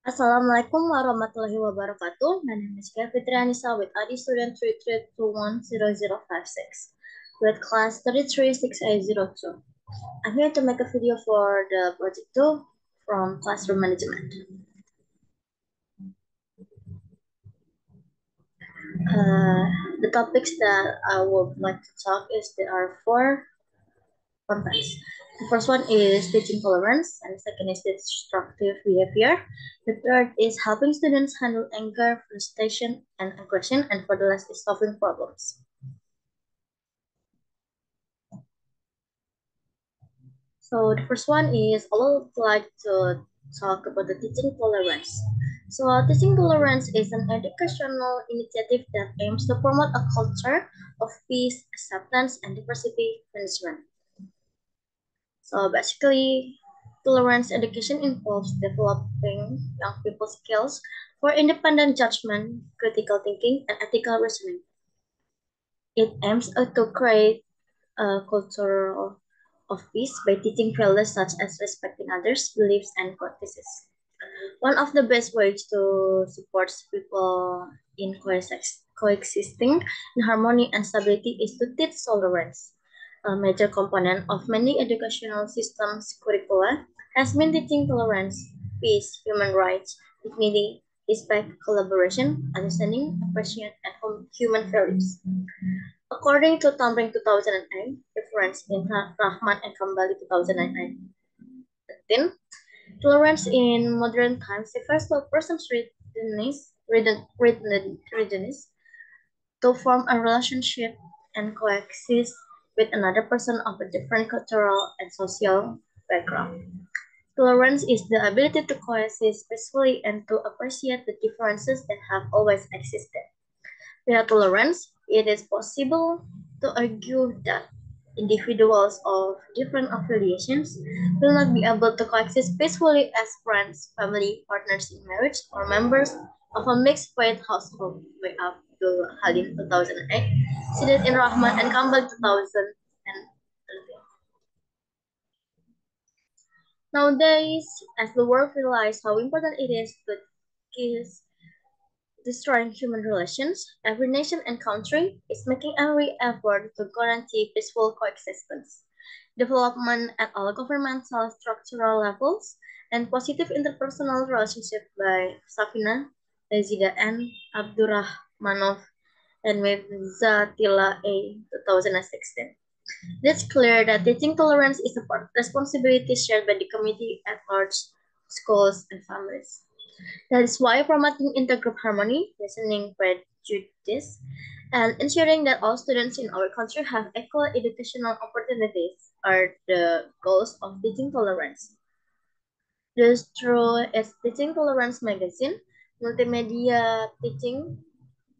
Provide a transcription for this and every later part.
Assalamualaikum warahmatullahi wabarakatuh. My name is Fitri Anissa with ID student 33210056 with class 336802. I'm here to make a video for the project 2 from classroom management. The topics that I would like to talk is there are four contexts. The first one is teaching tolerance, and the second is destructive behavior. The third is helping students handle anger, frustration, and aggression, and for the last is solving problems. So the first one is I would like to talk about the teaching tolerance. So teaching tolerance is an educational initiative that aims to promote a culture of peace, acceptance, and diversity management. So basically, tolerance education involves developing young people's skills for independent judgment, critical thinking, and ethical reasoning. It aims to create a culture of peace by teaching values such as respecting others' beliefs and practices. One of the best ways to support people in coexisting in harmony and stability is to teach tolerance. A major component of many educational systems curricula has been teaching tolerance, peace, human rights, dignity, respect, collaboration, understanding, appreciation, and human values. According to Tambring 2009, reference in Rahman and Kambali 2019, tolerance in modern times refers to a person's readiness to form a relationship and coexist with another person of a different cultural and social background. Tolerance is the ability to coexist peacefully and to appreciate the differences that have always existed. Without tolerance, it is possible to argue that individuals of different affiliations will not be able to coexist peacefully as friends, family, partners in marriage, or members of a mixed faith household by Abdul Halim 2008, Sidat in Rahman and Kambal 2013. Nowadays, as the world realizes how important it is to kiss destroying human relations, every nation and country is making every effort to guarantee peaceful coexistence, development at all governmental structural levels, and positive interpersonal relationships by Safina, Rezida N. Abdurrahmanov, and Mirzatila A. 2016. It's clear that teaching tolerance is a responsibility shared by the community at large, schools, and families. That is why promoting intergroup harmony, lessening prejudice, and ensuring that all students in our country have equal educational opportunities are the goals of Teaching Tolerance. This through its Teaching Tolerance magazine, multimedia teaching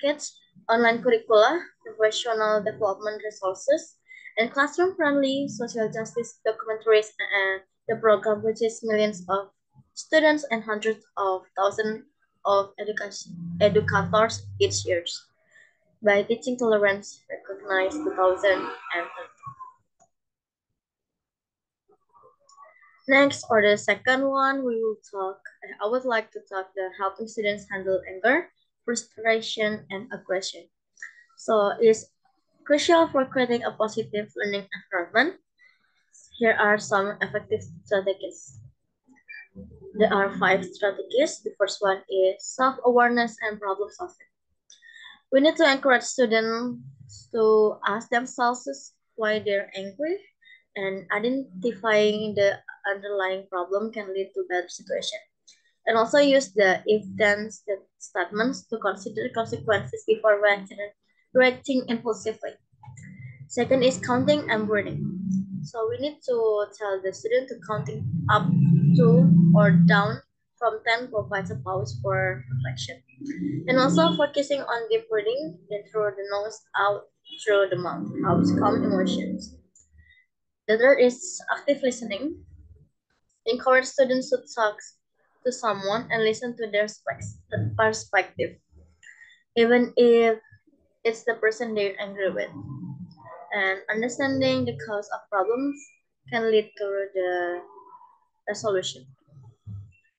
kits, online curricula, professional development resources, and classroom-friendly social justice documentaries, and the program reaches millions of students and hundreds of thousands of educators each year. By Teaching Tolerance, recognized 2013. Next, or the second one, I would like to talk the helping students handle anger, frustration, and aggression. So it's crucial for creating a positive learning environment. Here are some effective strategies. There are 5 strategies. The first one is self-awareness and problem solving. We need to encourage students to ask themselves why they're angry, and identifying the underlying problem can lead to better situation. And also use the if-then statements to consider consequences before reacting impulsively. Second is counting and wording. So we need to tell the student to counting up to or down from 10 provides a pause for reflection. And also focusing on deep breathing, then through the nose, out through the mouth, helps calm emotions. The third is active listening. Encourage students to talk to someone and listen to their perspective, even if it's the person they're angry with. And understanding the cause of problems can lead to the resolution.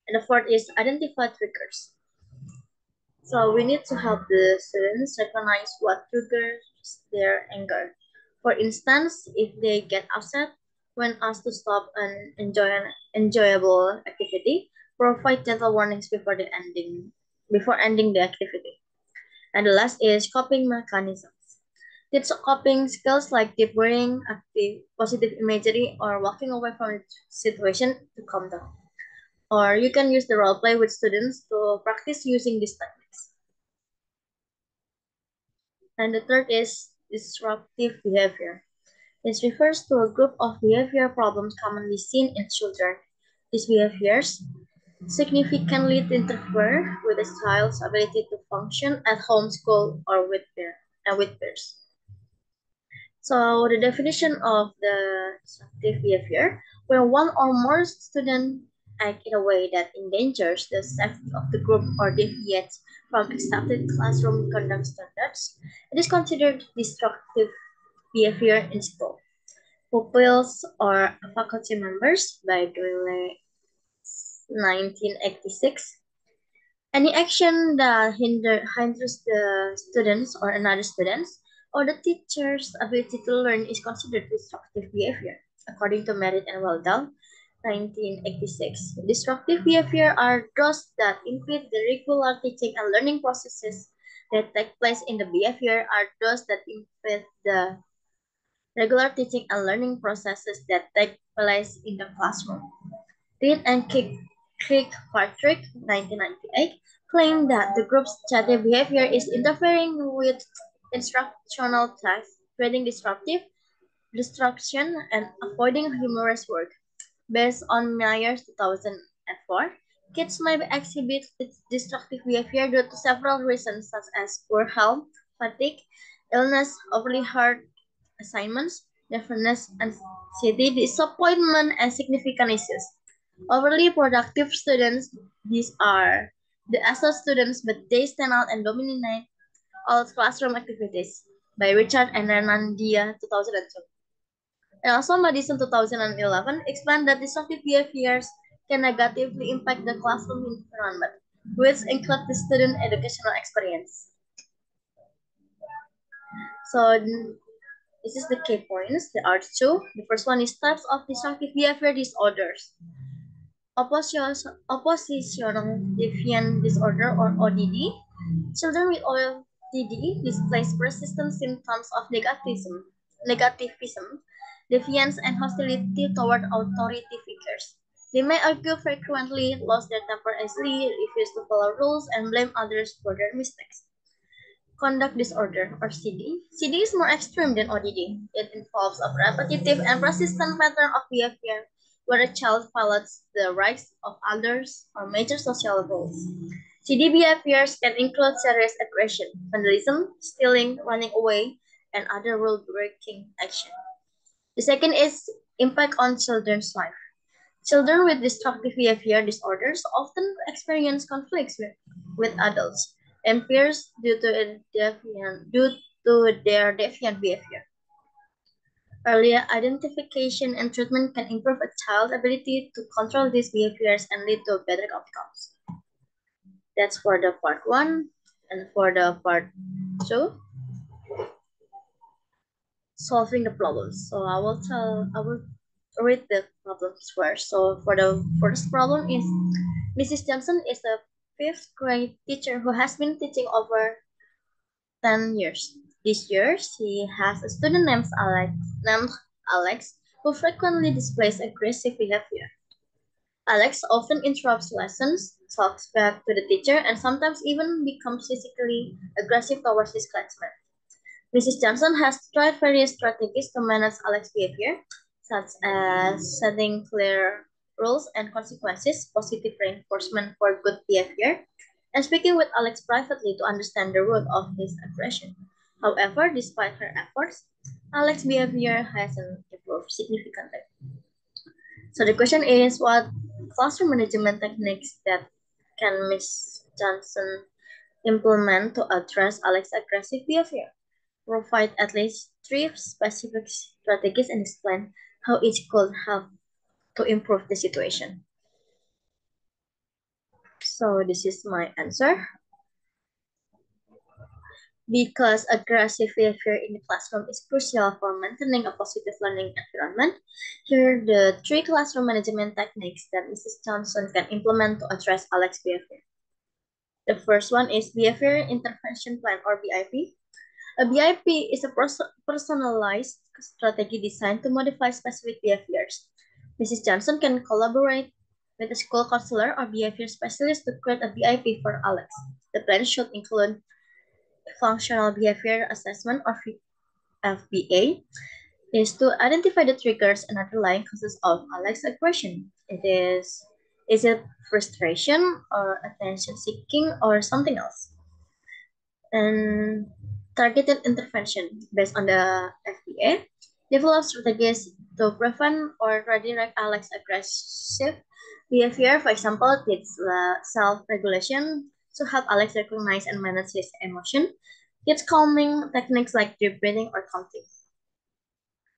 And the fourth is identify triggers. So we need to help the students recognize what triggers their anger. For instance, if they get upset when asked to stop an enjoyable activity, provide gentle warnings before ending the activity. And the last is coping mechanisms. Teach coping skills like deep breathing, active positive imagery, or walking away from the situation to calm down. Or you can use the role play with students to practice using these techniques. And the third is disruptive behavior. This refers to a group of behavior problems commonly seen in children. These behaviors significantly interfere with a child's ability to function at home, school, or with peers. So the definition of the disruptive behavior, where one or more students act in a way that endangers the safety of the group or deviates from accepted classroom conduct standards, it is considered disruptive behavior in school. Pupils or faculty members by Dwelle 1986. Any action that hinders the students or another students or the teacher's ability to learn is considered disruptive behavior, according to Merritt and Waldau, 1986. Disruptive behavior are those that impede the regular teaching and learning processes that take place in the behavior are those that impede the regular teaching and learning processes that take place in the classroom. Reed and Kirkpatrick, 1998, claimed that the group's chatty behavior is interfering with instructional tasks, creating disruptive, distraction, and avoiding humorous work. Based on Myers 2004, kids may exhibit destructive behavior due to several reasons such as poor health, fatigue, illness, overly hard assignments, deafness, anxiety, disappointment, and significant issues. Overly productive students, these are the ASA students, but they stand out and dominate all classroom activities by Richard and Hernandia 2002. And also Madison 2011 explained that disruptive behaviors can negatively impact the classroom environment, which include the student educational experience. So this is the key points. There are two. The first one is types of disruptive behavior disorders. Oppositional defiant disorder or ODD. Children with ODD displays persistent symptoms of negativism, defiance, and hostility toward authority figures. They may argue frequently, lose their temper easily, refuse to follow rules, and blame others for their mistakes. Conduct disorder or CD. CD is more extreme than ODD. It involves a repetitive and persistent pattern of behavior where a child violates the rights of others or major social rules. CD behaviors can include serious aggression, vandalism, stealing, running away, and other rule-breaking action. The second is impact on children's life. Children with destructive behavior disorders often experience conflicts with adults and peers due to their defiant behavior. Earlier identification and treatment can improve a child's ability to control these behaviors and lead to better outcomes. That's for the part one. And for the part two, solving the problems. So I will read the problems first. So for the first problem is Mrs. Johnson is a fifth grade teacher who has been teaching over 10 years. This year, she has a student named Alex who frequently displays aggressive behavior. Alex often interrupts lessons, talks back to the teacher, and sometimes even becomes physically aggressive towards his classmates. Mrs. Johnson has tried various strategies to manage Alex's behavior, such as setting clear rules and consequences, positive reinforcement for good behavior, and speaking with Alex privately to understand the root of his aggression. However, despite her efforts, Alex's behavior hasn't improved significantly. So the question is, what classroom management techniques that can Ms. Johnson implement to address Alex's aggressive behavior? Provide at least three specific strategies and explain how each could help to improve the situation. So this is my answer. Because aggressive behavior in the classroom is crucial for maintaining a positive learning environment, here are the 3 classroom management techniques that Mrs. Johnson can implement to address Alex's behavior. The first one is Behavior Intervention Plan, or BIP. A BIP is a personalized strategy designed to modify specific behaviors. Mrs. Johnson can collaborate with a school counselor or behavior specialist to create a BIP for Alex. The plan should include functional behavior assessment, or FBA, is to identify the triggers and underlying causes of Alex's aggression. Is it frustration or attention seeking or something else? And targeted intervention based on the FBA, develop strategies to prevent or redirect Alex's aggressive behavior. For example, teach self-regulation to help Alex recognize and manage his emotion. Teach calming techniques like deep breathing or counting.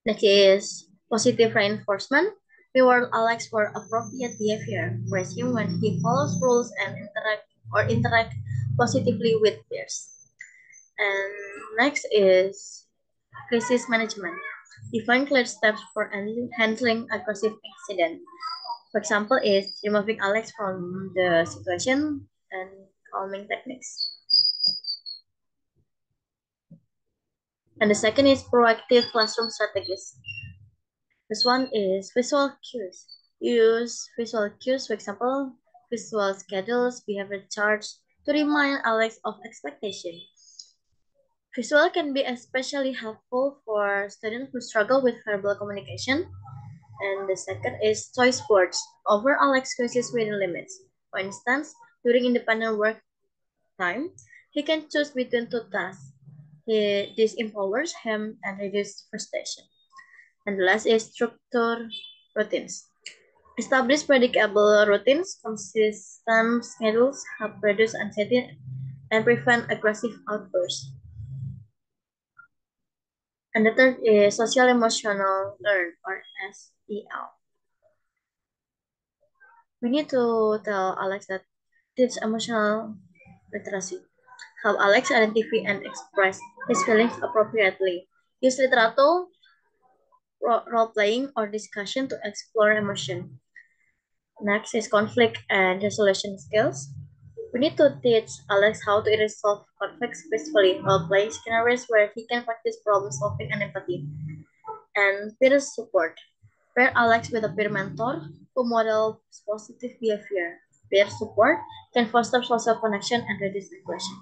Next is positive reinforcement. Reward Alex for appropriate behavior. Praise him when he follows rules and interact positively with peers. And next is crisis management. Define clear steps for handling aggressive incident. For example, is removing Alex from the situation and calming techniques. And the second is proactive classroom strategies. This one is visual cues. Use visual cues, for example, visual schedules, behavior charts to remind Alex of expectation. Visual can be especially helpful for students who struggle with verbal communication. And the second is choice boards. Overall excuses within limits. For instance, during independent work time, he can choose between 2 tasks. This empowers him and reduces frustration. And the last is structure routines. Establish predictable routines, consistent schedules help reduce anxiety and prevent aggressive outbursts. And the third is social emotional learn, or SEL. We need to tell Alex that teach emotional literacy. Help Alex identify and express his feelings appropriately. Use literature, role-playing, or discussion to explore emotion. Next is conflict and resolution skills. We need to teach Alex how to resolve conflicts peacefully while playing scenarios where he can practice problem solving and empathy. And peer support. Pair Alex with a peer mentor who models positive behavior. Peer support can foster social connection and reduce aggression.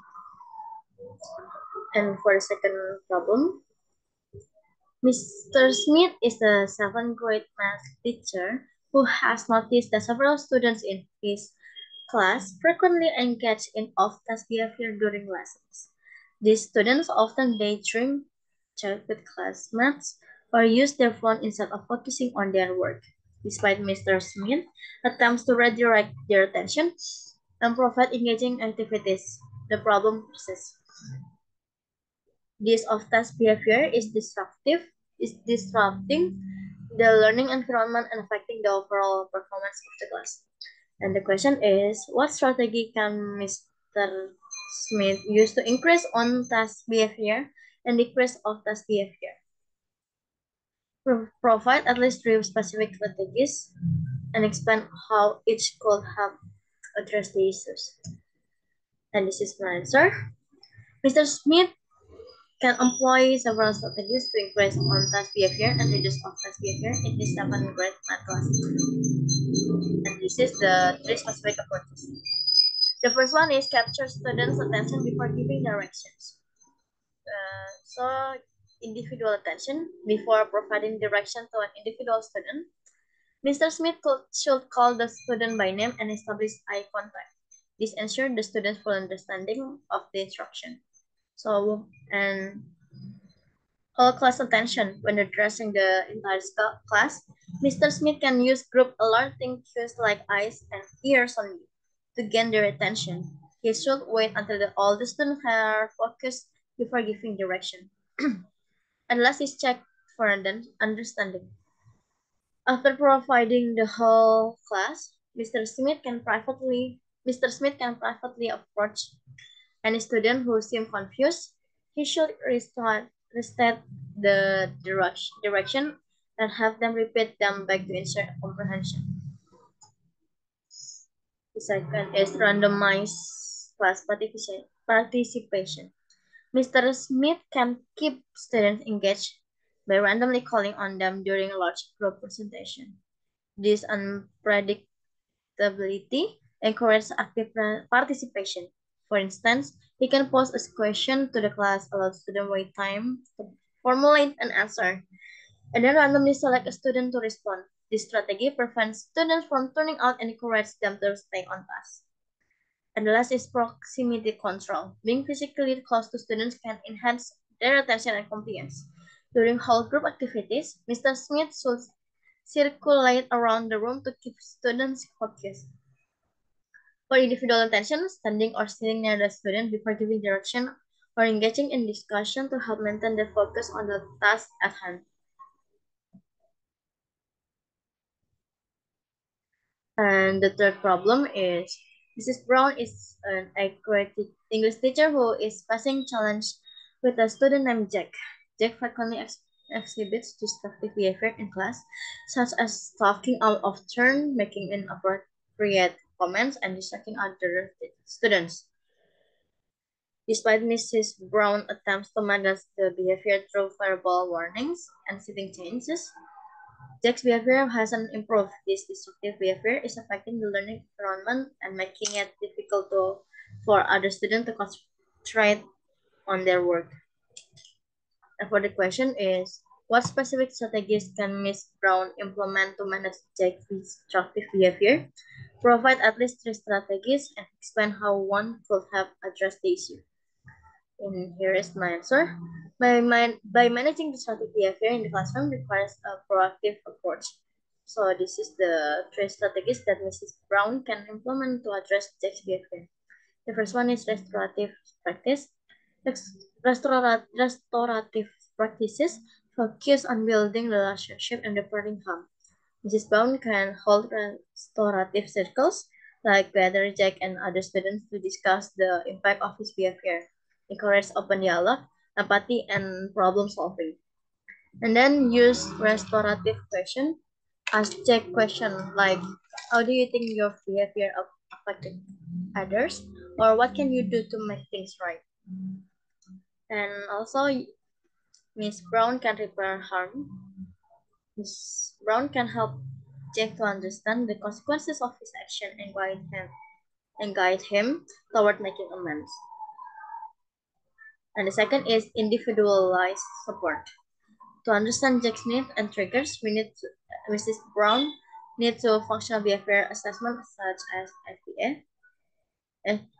And for the second problem, Mr. Smith is a 7th grade math teacher who has noticed that several students in his class frequently engage in off-task behavior during lessons. These students often daydream, chat with classmates, or use their phone instead of focusing on their work. Despite Mr. Smith attempts to redirect their attention and provide engaging activities, the problem persists. This off-task behavior is disrupting the learning environment and affecting the overall performance of the class. And the question is, what strategy can Mr. Smith use to increase on-task behavior and decrease off-task behavior? Provide at least 3 specific strategies and explain how each could help address the issues. And this is my answer. Mr. Smith can employ several strategies to increase on-task behavior and reduce off-task behavior in his 7th grade math class. And this is the 3 specific approaches. The first one is capture students' attention before giving directions. So individual attention before providing direction to an individual student. Mr. Smith should call the student by name and establish eye contact. This ensures the student's full understanding of the instruction. So, and whole class attention when addressing the entire class. Mr. Smith can use group alerting cues like eyes and ears only to gain their attention. He should wait until all the students are focused before giving direction. And last is check for understanding. After providing the whole class, Mr. Smith can Mr. Smith can privately approach any student who seems confused. He should restate the direction and have them repeat them back to ensure comprehension. The second is randomized class participation. Mr. Smith can keep students engaged by randomly calling on them during a large group presentation. This unpredictability encourages active participation. For instance, he can pose a question to the class, allow students wait time to formulate an answer, and then randomly select a student to respond. This strategy prevents students from turning out and encourages them to stay on task. And the last is proximity control. Being physically close to students can enhance their attention and compliance. During whole group activities, Mr. Smith should circulate around the room to keep students focused. For individual attention, standing or sitting near the student before giving direction or engaging in discussion to help maintain their focus on the task at hand. And the third problem is Mrs. Brown is an accurate English teacher who is facing challenge with a student named Jack. Jack frequently exhibits destructive behavior in class, such as talking out of turn, making inappropriate comments, and distracting other students. Despite Mrs. Brown's attempts to manage the behavior through verbal warnings and setting changes, Jack's behavior hasn't improved. This destructive behavior is affecting the learning environment and making it difficult for other students to concentrate on their work. And for the question is, what specific strategies can Ms. Brown implement to manage Jack's destructive behavior? Provide at least 3 strategies and explain how one could have addressed the issue. And here is my answer. By managing destructive behavior in the classroom requires a proactive approach. So this is the 3 strategies that Mrs. Brown can implement to address Jack's behavior. The first one is restorative practice. Restorative practices focus on building relationship and reporting harm. Mrs. Brown can hold restorative circles, like gather Jack and other students to discuss the impact of his behavior, encourage open dialogue, empathy, and problem solving. And then use restorative question. Ask Jack question like, how do you think your behavior affected others? Or what can you do to make things right? And also, Miss Brown can repair harm. Miss Brown can help Jack to understand the consequences of his action and guide him toward making amends. And the second is individualized support. To understand Jack's needs and triggers, Mrs. Brown needs to functional behavior assessment such as FBA,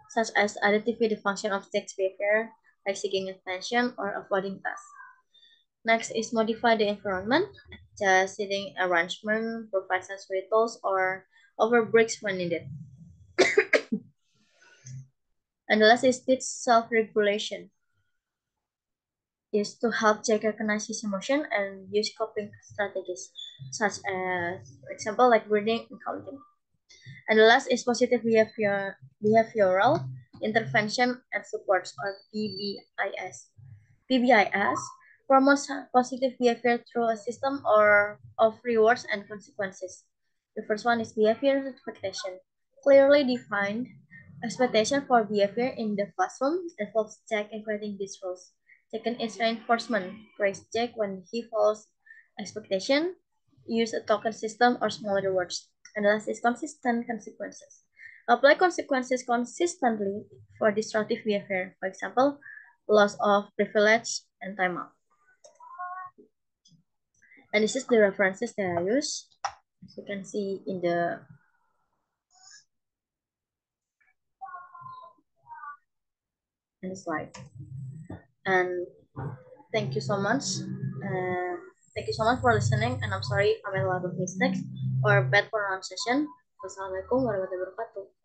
such as identify the function of Jack's behavior, like seeking attention or avoiding tasks. Next is modify the environment, just seating arrangement, provide sensory tools, or over breaks when needed. And the last is teach self-regulation, is to help Jack recognize his emotion and use coping strategies, such as, for example, like breathing and counting. And the last is positive behavioral intervention and supports, or PBIS. PBIS promotes positive behavior through a system of rewards and consequences. The first one is behavior expectation. Clearly defined expectation for behavior in the classroom involves Jack in creating these rules. Second is reinforcement. Praise Jack when he follows expectation. Use a token system or small rewards. And the last is consistent consequences. Apply consequences consistently for destructive behavior. For example, loss of privilege and timeout. And this is the references that I use. As you can see in the slide. And thank you so much. Thank you so much for listening. And I'm sorry I made a lot of mistakes or bad pronunciation. Wassalamualaikum warahmatullahi wabarakatuh.